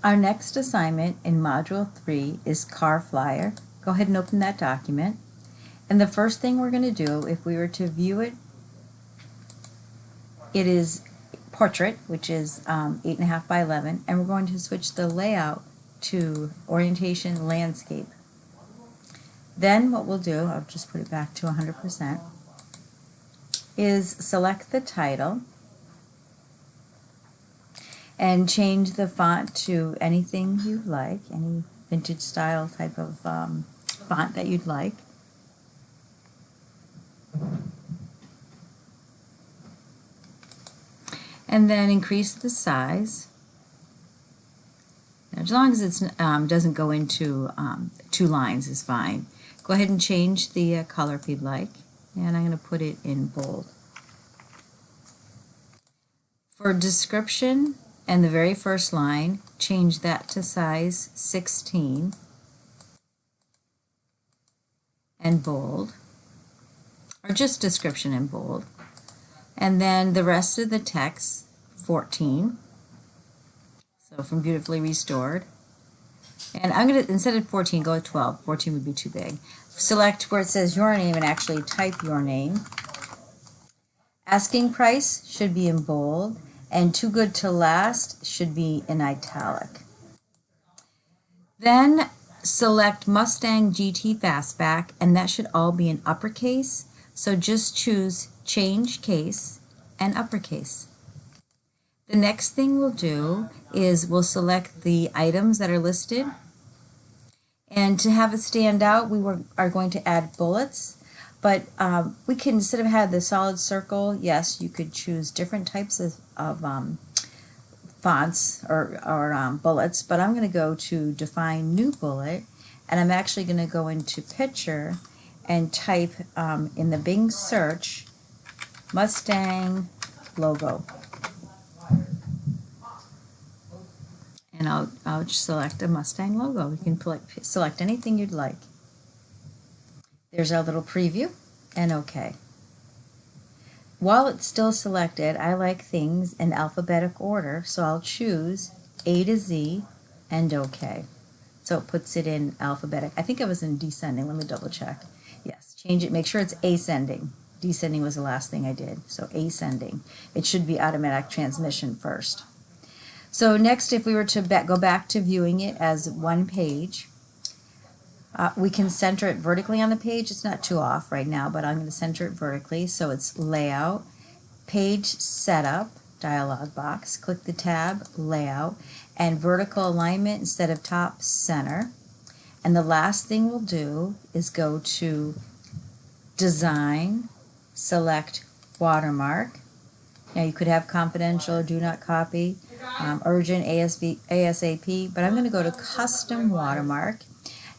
Our next assignment in Module 3 is Car Flyer. Go ahead and open that document. And the first thing we're going to do, if we were to view it, it is Portrait, which is 8.5 by 11, and we're going to switch the layout to Orientation Landscape. Then what we'll do, I'll just put it back to 100%, is select the title and change the font to anything you like, any vintage style type of font that you'd like. And then increase the size. Now, as long as it doesn't go into 2 lines is fine. Go ahead and change the color if you'd like, and I'm going to put it in bold. For description and the very first line, change that to size 16 and bold, or just description and bold. And then the rest of the text, 14. So from Beautifully Restored. And I'm going to, instead of 14, go with 12. 14 would be too big. Select where it says your name and actually type your name. Asking price should be in bold, and too good to last should be in italic. Then select Mustang GT Fastback, and that should all be in uppercase. So just choose Change Case and Uppercase. The next thing we'll do is we'll select the items that are listed. And to have it stand out, we are going to add bullets. But we can, instead of have the solid circle, yes, you could choose different types of fonts or bullets. But I'm going to go to Define New Bullet, and I'm actually going to go into Picture and type in the Bing search Mustang logo. And I'll just select a Mustang logo. You can select anything you'd like. There's our little preview, and OK. While it's still selected, I like things in alphabetic order, so I'll choose A to Z and OK. So it puts it in alphabetic. I think it was in descending. Let me double check. Yes, change it. Make sure it's ascending. Descending was the last thing I did. So ascending. It should be automatic transmission first. So next, if we were to go back to viewing it as one page, we can center it vertically on the page. It's not too off right now, but I'm going to center it vertically. So it's Layout, Page Setup, dialog box. Click the tab, Layout, and vertical alignment instead of top, center. And the last thing we'll do is go to Design, select Watermark. Now you could have confidential, do not copy, urgent, ASAP, but I'm going to go to Custom Watermark.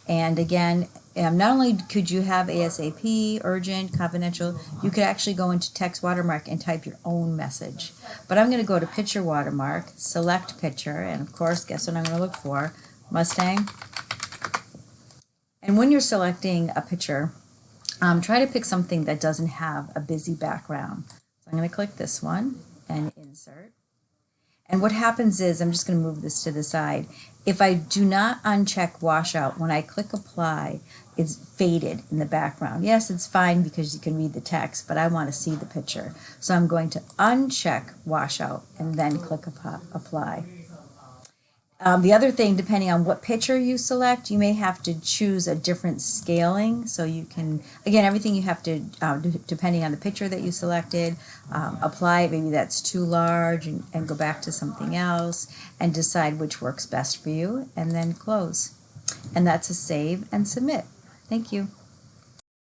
And again, not only could you have ASAP, urgent, confidential, you could actually go into Text Watermark and type your own message. But I'm going to go to Picture Watermark, select Picture, and of course, guess what I'm going to look for? Mustang. And when you're selecting a picture, try to pick something that doesn't have a busy background. So I'm going to click this one and insert. And what happens is, I'm just going to move this to the side. If I do not uncheck washout, when I click apply, it's faded in the background. Yes, it's fine because you can read the text, but I want to see the picture. So I'm going to uncheck washout and then click apply. The other thing, depending on what picture you select, you may have to choose a different scaling. So you can, again, everything you have to, depending on the picture that you selected, apply it. Maybe that's too large and go back to something else and decide which works best for you and then close. And that's a save and submit. Thank you.